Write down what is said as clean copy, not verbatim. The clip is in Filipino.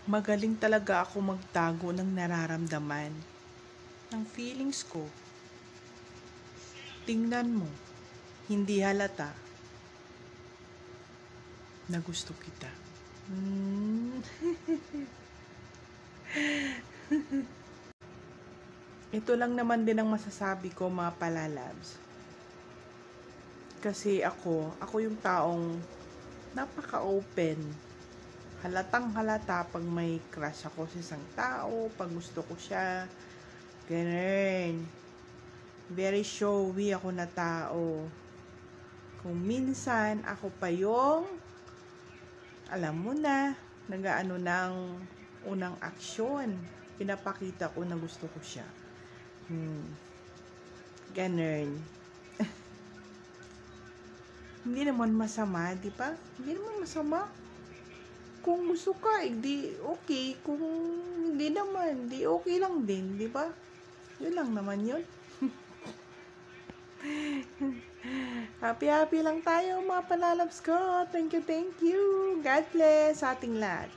Magaling talaga ako magtago ng nararamdaman, ng feelings ko. Tingnan mo, hindi halata na gusto kita. Ito lang naman din ang masasabi ko, mga palalabs. Kasi ako yung taong napaka-open. Halatang halata pag may crush ako sa isang tao, pag gusto ko siya. Ganun. Very showy ako na tao. Kung minsan, ako pa yung, alam mo na, nagaano ng unang aksyon. Pinapakita ko na gusto ko siya. Ganun. Hindi naman masama, di ba? Hindi naman masama. Kung gusto ka, di okay. Kung hindi naman, di okay lang din, di ba? Yun lang naman yun. Happy lang tayo, mga palalabs ko. Thank you. God bless sa ating lahat.